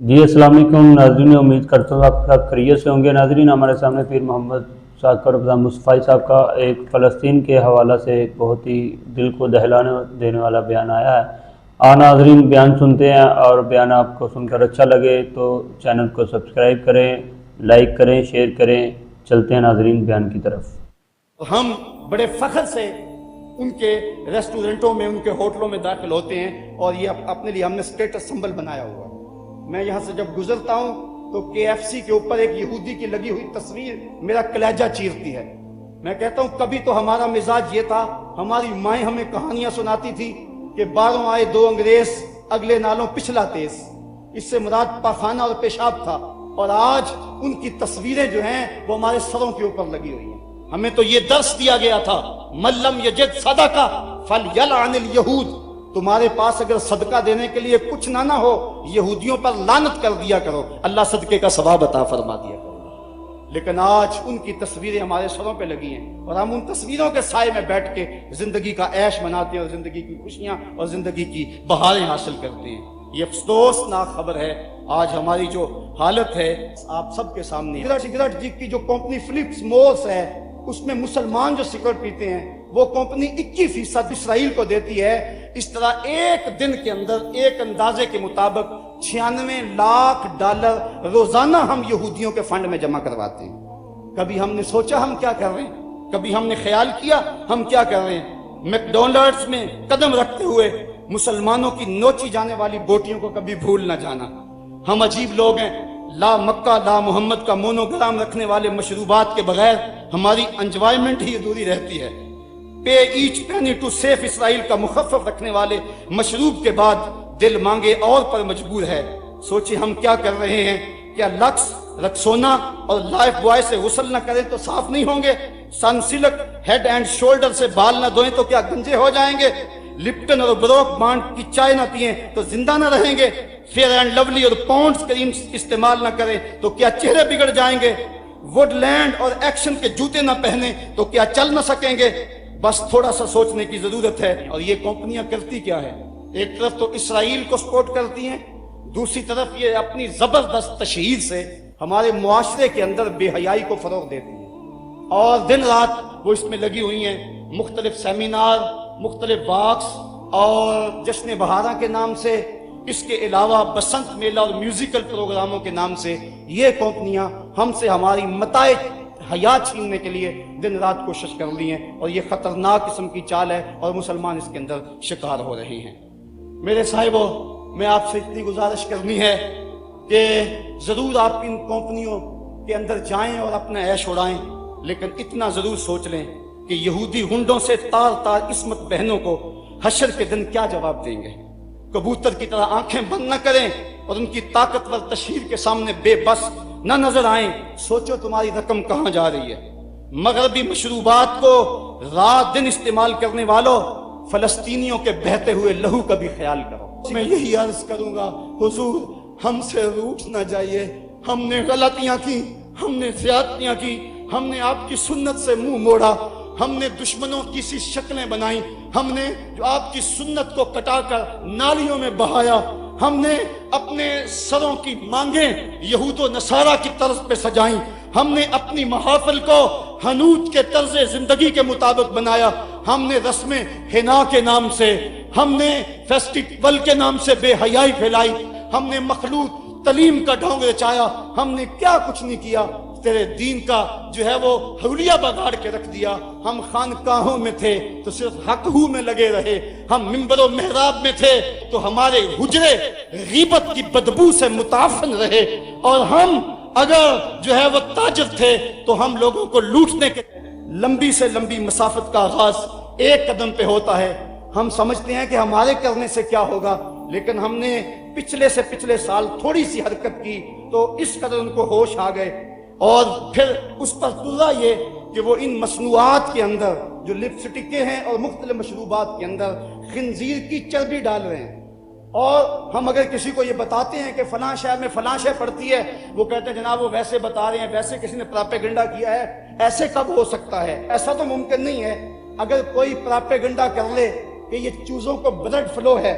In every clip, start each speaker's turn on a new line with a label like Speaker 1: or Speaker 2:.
Speaker 1: जी अस्सलाम वालेकुम नाज़रीन, उम्मीद करता हूँ आप सब खैरियत से होंगे। नाज़रीन, हमारे सामने पीर मोहम्मद शाकर रज़ा मुस्तफ़ाई साहब का एक फ़लस्तीन के हवाला से एक बहुत ही दिल को दहलाने देने वाला बयान आया है। नाज़रीन बयान सुनते हैं, और बयान आपको सुनकर अच्छा लगे तो चैनल को सब्सक्राइब करें, लाइक करें, शेयर करें। चलते हैं नाज़रीन बयान की तरफ।
Speaker 2: हम बड़े फ़ख्र से उनके रेस्टोरेंटों में, उनके होटलों में दाखिल होते हैं, और ये अपने लिए हमने स्टेटस सिंबल बनाया हुआ है। मैं यहाँ से जब गुजरता हूँ तो KFC के ऊपर एक यहूदी की लगी हुई तस्वीर मेरा कलेजा चीरती है। मैं कहता हूँ कभी तो हमारा मिजाज ये था, हमारी माएँ हमें कहानियां सुनाती थी कि बारों आए दो अंग्रेज, अगले नालों पिछला तेज। इससे मुराद पाखाना और पेशाब था, और आज उनकी तस्वीरें जो हैं वो हमारे सरों के ऊपर लगी हुई हैं। हमें तो ये दर्स दिया गया था, मल्लम यजिद सदका फल यलअनिल यहूद, तुम्हारे पास अगर सदका देने के लिए कुछ ना हो, यहूदियों पर लानत कर दिया करो, अल्लाह सदके का सवाब अता फरमा दिया करो। लेकिन आज उनकी तस्वीरें हमारे सरों पे लगी हैं, और हम उन तस्वीरों के साए में बैठ के जिंदगी का ऐश मनाते हैं, और जिंदगी की खुशियां और जिंदगी की बहारें हासिल करते हैं। ये अफसोसनाक खबर है आज हमारी जो हालत है आप सबके सामने। सिगरेट जी की जो कंपनी फिलिप्स मोर्स है, उसमें मुसलमान जो सिगरेट पीते हैं वो कंपनी 21% इसराइल को देती है। इस तरह एक दिन के अंदर एक अंदाजे के मुताबिक 96 लाख डॉलर रोजाना हम यहूदियों के फंड में जमा करवाते हैं। कभी हमने सोचा हम क्या कर रहे हैं? कभी हमने ख्याल किया हम क्या कर रहे हैं? मैकडोनल्ड्स में कदम रखते हुए मुसलमानों की नोची जाने वाली बोटियों को कभी भूल ना जाना। हम अजीब लोग हैं, ला मक्का ला मोहम्मद का मोनोग्राम रखने वाले मशरूबात के बगैर हमारी एंजॉयमेंट ही अधूरी रहती है। Pay each penny to safe Israel का मुखफ़फ़ रखने वाले मशरूब के बाद दिल मांगे और पर मजबूर है। सोचिए हम क्या कर रहे हैं? क्या लक्स, रक्सोना और लाइफ बॉय से गुस्ल न करें तो साफ नहीं होंगे? सनसिल्क हेड एंड शोल्डर से बाल न धोएं तो क्या गंजे हो जाएंगे? लिप्टन और ब्रोक बांड की चाय न पिए तो जिंदा न रहेंगे? फेयर एंड लवली और पॉन्ड्स क्रीम इस्तेमाल न करें तो क्या चेहरे बिगड़ जाएंगे? वुडलैंड और एक्शन के जूते न पहने तो क्या चल न सकेंगे? बस थोड़ा सा सोचने की जरूरत है। और ये कंपनियां करती क्या है? एक तरफ तो इसराइल को सपोर्ट करती हैं, दूसरी तरफ ये अपनी जबरदस्त तशहीर से हमारे मुआशरे के अंदर बेहयाई को फरोग देती है, और दिन रात वो इसमें लगी हुई हैं। मुख्तलिफ सेमिनार, मुख्तलिफ वाक्स और जश्न बहारा के नाम से, इसके अलावा बसंत मेला और म्यूजिकल प्रोग्रामों के नाम से ये कंपनियां हमसे हमारी मताए हयात छीनने के लिए दिन रात कोशिश कर रही हैं, और ये खतरनाक किस्म की चाल है, और मुसलमान इसके अंदर शिकार हो रहे हैं। मेरे साहिबो, मैं आपसे इतनी गुजारिश करनी है कि जरूर आप इन कंपनियों के अंदर जाएं और अपना ऐश उड़ाएं, लेकिन इतना जरूर सोच लें कि यहूदी हुंडों से तार तार इस्मत बहनों को हशर के दिन क्या जवाब देंगे। कबूतर की तरह आंखें बंद न करें और उनकी ताकतवर तशहीर के सामने बेबस न नजर आए। सोचो तुम्हारी रकम कहां जा रही है। मगरबी मशरूबात को रात दिन इस्तेमाल करने वालों, फलस्तीनियों के बहते हुए लहू का भी ख्याल करो। मैं यही अर्ज करूंगा, हुजूर हमसे रूठ ना जाइए। हमने गलतियां की, हमने ज्यादतियां की, हमने आपकी सुन्नत से मुंह मोड़ा, हमने दुश्मनों की सी शक्लें बनाई, हमने जो आपकी सुन्नत को कटाकर नालियों में बहाया, हमने अपने सरों की मांगें यहूद व नसारा की तर्ज पे सजाई, हमने अपनी महाफिल को हनूत के तर्ज जिंदगी के मुताबिक बनाया, हमने रस्में हिना के नाम से, हमने फेस्टिवल के नाम से बेहयाई फैलाई, हमने मखलूत तलीम का ढोंग रचाया, हमने क्या कुछ नहीं किया। तेरे दीन का जो है वो हुलिया बगाड़ के रख दिया। हम खानकाहों में थे तो सिर्फ हक हू में लगे रहे, हम मिंबर और मेहराब में थे तो हमारे हुजरे गीबत की बदबू से मुताफन रहे, और हम अगर जो है वो ताजिर थे तो हम लोगों को लूटने के लंबी से लंबी मसाफत का आगाज एक कदम पे होता है। हम समझते हैं कि हमारे करने से क्या होगा, लेकिन हमने पिछले से पिछले साल थोड़ी सी हरकत की तो इस कदर उनको होश आ गए, और फिर उस पर तुला ये कि वो इन मसनूआत के अंदर जो लिपस्टिकें हैं और मुख्तलिफ मशरूबात के अंदर खिंजीर की चर्बी डाल रहे हैं। और हम अगर किसी को ये बताते हैं कि फलां शहर में फलां शय पड़ती है, वो कहते हैं जनाब वो वैसे बता रहे हैं, वैसे किसी ने प्रोपेगेंडा किया है, ऐसे कब हो सकता है? ऐसा तो मुमकिन नहीं है। अगर कोई प्रोपेगेंडा कर ले कि ये चूजों को ब्लड फ्लो है,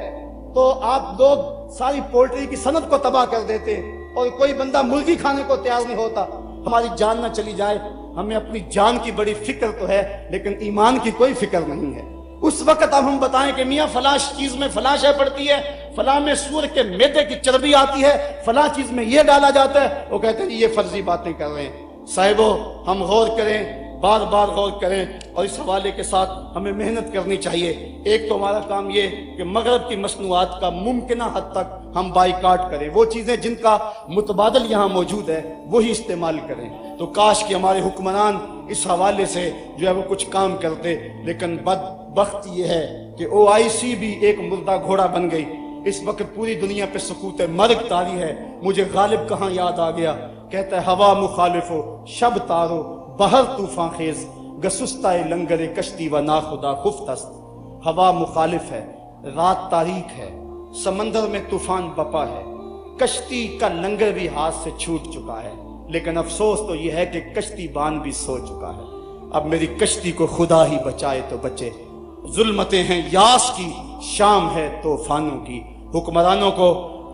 Speaker 2: तो आप लोग सारी पोल्ट्री की सनत को तबाह कर देते हैं और कोई बंदा मुर्गी खाने को तैयार नहीं होता। हमारी जान ना चली जाए, हमें अपनी जान की बड़ी फिक्र तो है लेकिन ईमान की कोई फिक्र नहीं है। उस वक्त अब हम बताएं कि मियाँ फलां चीज में फलां शय पड़ती है, फलां में सूअर के मैदे की चर्बी आती है, फलां चीज में ये डाला जाता है, वो कहते हैं ये फर्जी बातें कर रहे हैं। साहिबो, हम गौर करें, बार बार गौर करें और इस हवाले के साथ हमें मेहनत करनी चाहिए। एक तो हमारा काम ये कि मगरब की मसनूआत का मुमकिना हद तक हम बाइकाट करें, वो चीज़ें जिनका मुतबादल यहाँ मौजूद है वही इस्तेमाल करें। तो काश कि हमारे हुक्मरान इस हवाले से जो है वो कुछ काम करते, लेकिन बदबख्त ये है कि OIC भी एक मुर्दा घोड़ा बन गई। इस वक्त पूरी दुनिया पे सकूत मर्ग तारी है। मुझे गालिब कहाँ याद आ गया, कहता है हवा मुखालिफो शब तारो बहर तूफान खेज गसुस्ता लंगरे कश्ती व नाखुदा खुफ्तस्त। हवा मुखालिफ है, रात तारीक है, समंदर में तूफान बपा है, कश्ती का लंगर भी हाथ से छूट चुका है, लेकिन अफसोस तो यह है कि कश्ती बान भी सो चुका है। अब मेरी कश्ती को खुदा ही बचाए तो बचे। जुल्मतें हैं यास की, शाम है तूफानों की। हुक्मरानों को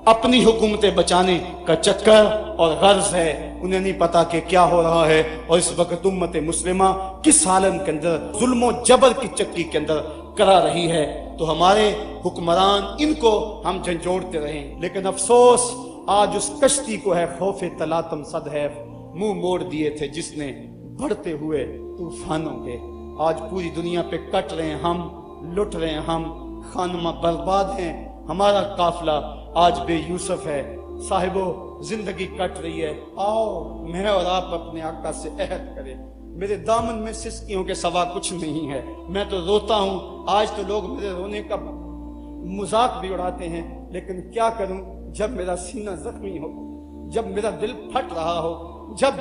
Speaker 2: अपनी हुकूमतें बचाने का चक्कर और गर्ज है, उन्हें नहीं पता कि क्या हो रहा है और इस वक्त उम्मत मुस्लिमा किस हालत के अंदर जुल्म जबर की चक्की के अंदर करा रही है। तो हमारे हुक्मरान इनको हम झंझोड़ते रहें, लेकिन अफसोस आज उस कश्ती को है खौफे तलातम सद है मुंह मोड़ दिए थे जिसने बढ़ते हुए तूफानों के। आज पूरी दुनिया पे कट रहे हैं हम, लुट रहे हैं हम, खानमा बर्बाद हैं, हमारा काफिला आज बेयूसुफ है। साहिबो, जिंदगी कट रही है, आओ मैं और आप अपने आका से अहद करें। मेरे दामन में सिसकियों के सवा कुछ नहीं है, मैं तो रोता हूँ। आज तो लोग मेरे रोने का मजाक भी उड़ाते हैं, लेकिन क्या करूं, जब मेरा सीना जख्मी हो, जब मेरा दिल फट रहा हो, जब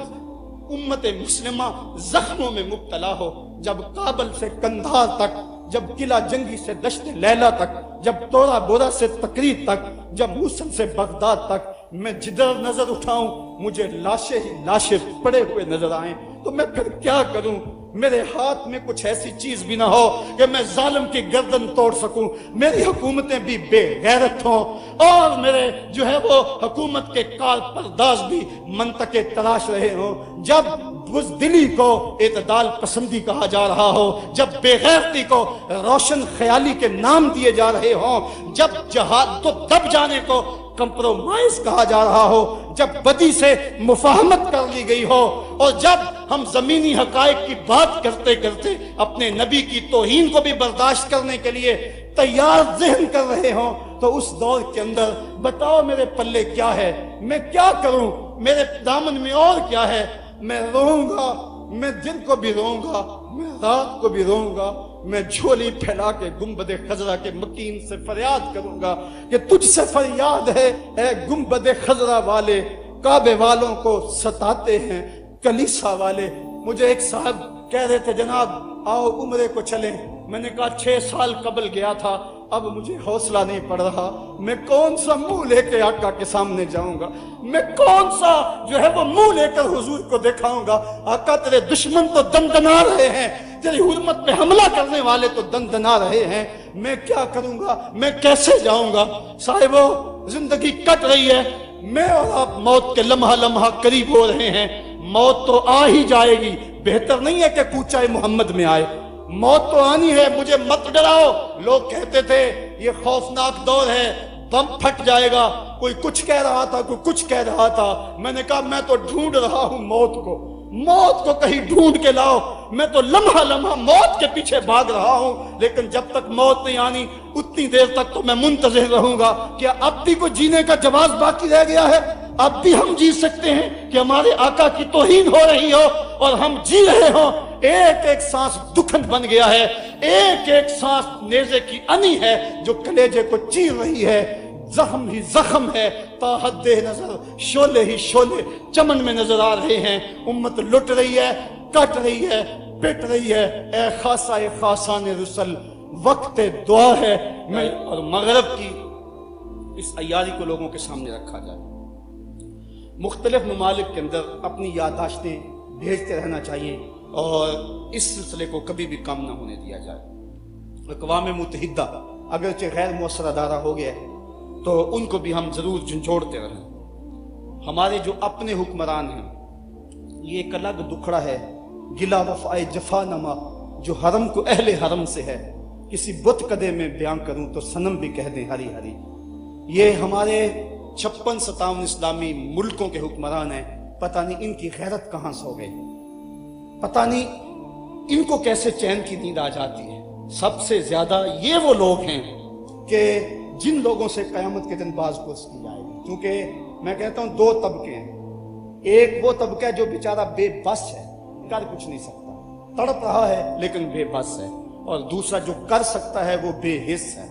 Speaker 2: उम्मत मुस्लिमा जख्मों में मुब्तला हो, जब काबल से कंधार तक, जब किला जंगी से दश्त लैला तक, जब तोरा बोरा से तकरीर तक, जब मूसल से बगदाद तक मैं जिधर नजर उठाऊं मुझे लाशें ही लाशें पड़े हुए नजर आए, तो मैं फिर क्या करूं। मेरे हाथ में कुछ ऐसी चीज भी ना हो कि मैं जालिम की गर्दन तोड़ सकूं, मेरी हुकूमतें भी बेगैरत हों और मेरे जो है वो हुकूमत के कार परदाज भी मंतके तलाश रहे हो। जब बुज़दिली को एतदाल पसंदी कहा जा रहा हो, जब बेगैरती को रोशन ख्याली के नाम दिए जा रहे हो, जब जहाद तो दब जाने को कंप्रोमाइज कहा जा रहा हो, जब बदी से मुफाहमत कर ली गई हो और जब हम जमीनी हकायक की बात करते करते अपने नबी की तौहीन को भी बर्दाश्त करने के लिए तैयार ज़हन कर रहे हो, तो उस दौर के अंदर बताओ मेरे पल्ले क्या है, मैं क्या करूं, मेरे दामन में और क्या है। मैं रोऊंगा, मैं दिन को भी रोऊंगा, मैं रात को भी रोऊंगा, मैं झोली फैला के गुंबदे खजरा के मकीन से फरियाद करूंगा कि तुझसे फरियाद है ए गुंबदे खजरा वाले, काबे वालों को सताते हैं कलीसा वाले। मुझे एक साहब कह रहे थे जनाब आओ उम्रे को चलें, मैंने कहा 6 साल कबल गया था, अब मुझे हौसला नहीं पड़ रहा, मैं कौन सा मुंह लेके आका के सामने जाऊंगा, मैं कौन सा जो है वो मुंह लेकर हुजूर को दिखाऊंगा। आका तेरे दुश्मन तो दंदना रहे हैं, तेरी हुर्मत पे हमला करने वाले तो दंदना रहे हैं, मैं क्या करूंगा, मैं कैसे जाऊंगा। साहिबो, जिंदगी कट रही है, मैं और आप मौत के लम्हा लम्हा करीब हो रहे हैं। मौत तो आ ही जाएगी, बेहतर नहीं है कि कूचा मोहम्मद में आए, मौत तो आनी है, मुझे मत डराओ। लोग कहते थे ये खौफनाक दौर है, बम फट जाएगा, कोई कुछ कह रहा था, कोई कुछ कह रहा था। मैंने कहा मैं तो ढूंढ रहा हूं मौत को कहीं ढूंढ के लाओ, मैं तो लम्हा लम्हा मौत के पीछे भाग रहा हूं, लेकिन जब तक मौत नहीं आनी उतनी देर तक तो मैं मुंतज़िर रहूंगा। क्या अब भी कोई जीने का जवाब बाकी रह गया है? अब भी हम जी सकते हैं कि हमारे आका की तौहीन हो रही हो और हम जी रहे हो। एक एक सांस दुखन बन गया है, एक एक सांस नेज़े की अनी है जो कलेजे को चीर रही है। जख्म ही जख्म है, ताहद्दे नजर शोले ही शोले चमन में नजर आ रहे हैं। उम्मत लुट रही है, कट रही है, पिट रही है। ए खासा ए खासान रुसल, वक्त दुआ है। मैं और मगरब की इस अय्यारी को लोगों के सामने रखा जाए। मुख्तलिफ ममालिक के अंदर अपनी याददाश्तें भेजते रहना चाहिए और इस सिलसिले को कभी भी कम ना होने दिया जाए। अक़वाम मुत्तहिदा अगरचे गैर मुअस्सर अदारा हो गया है, तो उनको भी हम जरूर झंझोड़ते रहें। हमारे जो अपने हुक्मरान हैं, ये एक अलग दुखड़ा है, गिला वफाए जफा नमा जो हरम को अहले हरम से है, किसी बुत कदे में बयां करूं तो सनम भी कह दें हरी हरी। ये हमारे 56-57 इस्लामी मुल्कों के हुक्मरान हैं, पता नहीं इनकी गैरत कहां सो गई, पता नहीं इनको कैसे चैन की नींद आ जाती है। सबसे ज्यादा ये वो लोग हैं कि जिन लोगों से कयामत के दिन बाज़पुरस की जाएगी। क्योंकि मैं कहता हूं 2 तबके हैं, एक वो तबका है जो बेचारा बेबस है, कर कुछ नहीं सकता, तड़प रहा है लेकिन बेबस है, और दूसरा जो कर सकता है वो बेहिस है।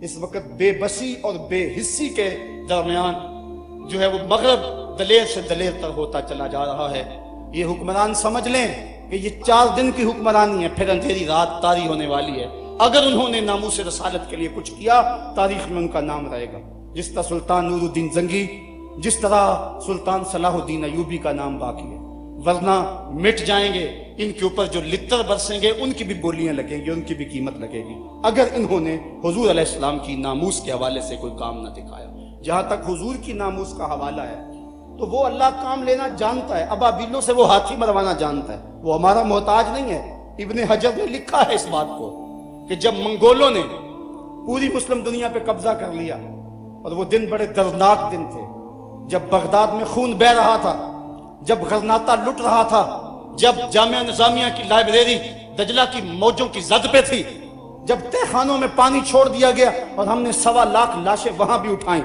Speaker 2: इस वक्त बेबसी और बेहिस्सी के दरमियान जो है वो मगरब दलेर से दलेर तर होता चला जा रहा है। ये हुक्मरान समझ लें कि ये 4 दिन की हुक्मरानी है, फिर अंधेरी रात तारी होने वाली है। अगर उन्होंने नामूस रसालत के लिए कुछ किया, तारीख में उनका नाम रहेगा। जिस तरह सुल्तान नूरुद्दीन जंगी, जिस तरह सुल्तान सलाहुद्दीन अयूबी का नाम बाकी है, वरना मिट जाएंगे। इनके ऊपर जो लित्तर बरसेंगे उनकी भी बोलियां लगेंगी, उनकी भी कीमत लगेगी, अगर इन्होंने हुजूर अलैहिस्सलाम की नामूस के हवाले से कोई काम न दिखाया। जहां तक हुजूर की नामूस का हवाला है, तो वो अल्लाह काम लेना जानता है, अबाबिलों से वो हाथी मरवाना जानता है, वो हमारा मोहताज नहीं है। इब्ने हजर ने लिखा है इस बात को कि जब मंगोलों ने पूरी मुस्लिम दुनिया पे कब्जा कर लिया, और वो दिन बड़े दर्दनाक दिन थे, जब बगदाद में खून बह रहा था, जब गजनाता लुट रहा था, जब जामिया निजामिया की लाइब्रेरी दजला की मौजों की जद पे थी, जब तहखानों में पानी छोड़ दिया गया और हमने 1.25 लाख लाशें वहां भी उठाई।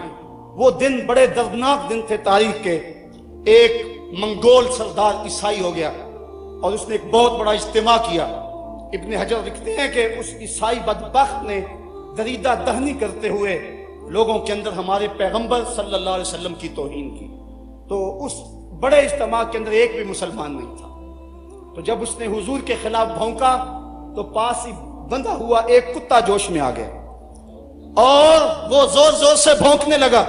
Speaker 2: वो दिन बड़े दर्दनाक दिन थे तारीख के। एक मंगोल सरदार ईसाई हो गया और उसने एक बहुत बड़ा इज्तिमा किया। इब्ने हजर लिखते हैं कि उस ईसाई बदबख्त ने दरीदा दहनी करते हुए लोगों के अंदर हमारे पैगंबर सल्लल्लाहु अलैहि वसल्लम की तौहीन की। तो उस बड़े इज्तिमा के अंदर एक भी मुसलमान नहीं था। तो जब उसने हुजूर के खिलाफ भौंका, तो पास ही बंधा हुआ एक कुत्ता जोश में आ गया और वो जोर जोर से भौंकने लगा।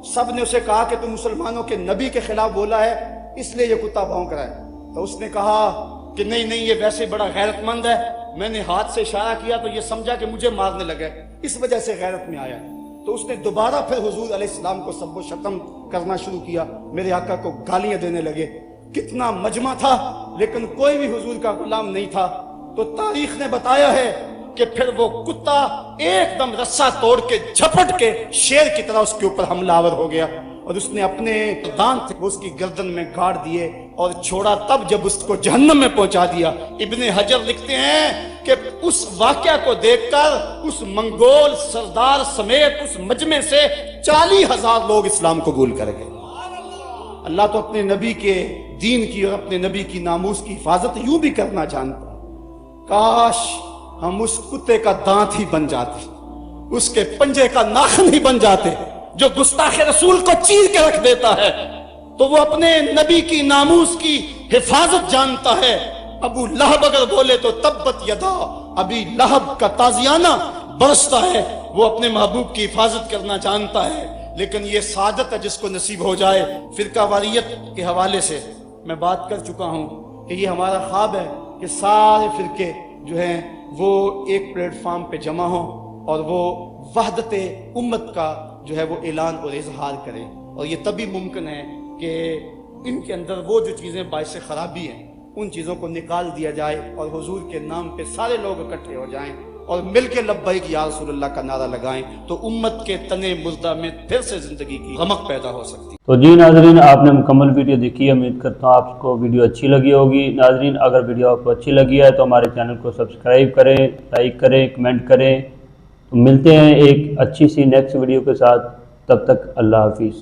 Speaker 2: सब ने उसे कहा कि तू मुसलमानों के नबी के खिलाफ बोला है, इसलिए ये कुत्ता भौंक रहा है। तो उसने कहा कि नहीं नहीं, ये वैसे बड़ा गैरतमंद है, मैंने हाथ से इशारा किया तो ये समझा कि मुझे मारने लगे, इस वजह से गैरत में आया। तो उसने दोबारा फिर हुजूर अलैहिस्सलाम को सब्बो शतम करना शुरू किया, मेरे आका को गालियां देने लगे। कितना मजमा था, लेकिन कोई भी हुजूर का गुलाम नहीं था। तो तारीख ने बताया है कि फिर वो कुत्ता एकदम रस्सा तोड़ के झपट के शेर की तरह उसके ऊपर हमलावर हो गया और उसने अपने दांत वो उसकी गर्दन में गाड़ दिए और छोड़ा, तब जब उसको जहन्नम में पहुंचा दिया। इब्ने हजर लिखते हैं कि उस वाकया को देखकर उस मंगोल सरदार समेत उस मजमे से 40,000 लोग इस्लाम कबूल कर गए। अल्लाह तो अपने नबी के दीन की और अपने नबी की नामूस की हिफाजत यूं भी करना जानता। काश हम उस कुत्ते का दांत ही बन जाते, उसके पंजे का नाखन ही बन जाते, जो गुस्ताखे रसूल को चीर के रख देता है। तो वो अपने नबी की नामूस की हिफाजत जानता है। अबू लहब अगर बोले तो तब्बत यदा, अभी लहब का ताजियाना बरसता है। वो अपने महबूब की हिफाजत करना जानता है। लेकिन ये सादत है जिसको नसीब हो जाए। फिरका वारियत के हवाले से मैं बात कर चुका हूं कि ये हमारा ख्वाब है कि सारे फिरके जो हैं वो एक प्लेटफॉर्म पे जमा हो और वो वहदत उम्मत का जो है वो ऐलान और इजहार करें। और ये तभी मुमकिन है कि इनके अंदर वो जो चीज़ें बाइस खराबी हैं उन चीज़ों को निकाल दिया जाए और हुजूर के नाम पे सारे लोग इकट्ठे हो जाएं और मिल के लब्बैक या रसूलुल्लाह का नारा लगाएं, तो उम्मत के तने मुर्दा में फिर से जिंदगी की रमक पैदा हो सकती है।
Speaker 1: तो जी नाजरीन, आपने मुकम्मल वीडियो देखी है, उम्मीद करता हूँ आपको वीडियो अच्छी लगी होगी। नाजरीन, अगर वीडियो आपको अच्छी लगी है तो हमारे चैनल को सब्सक्राइब करें, लाइक करें, कमेंट करें। तो मिलते हैं एक अच्छी सी नेक्स्ट वीडियो के साथ, तब तक अल्लाह हाफिज़।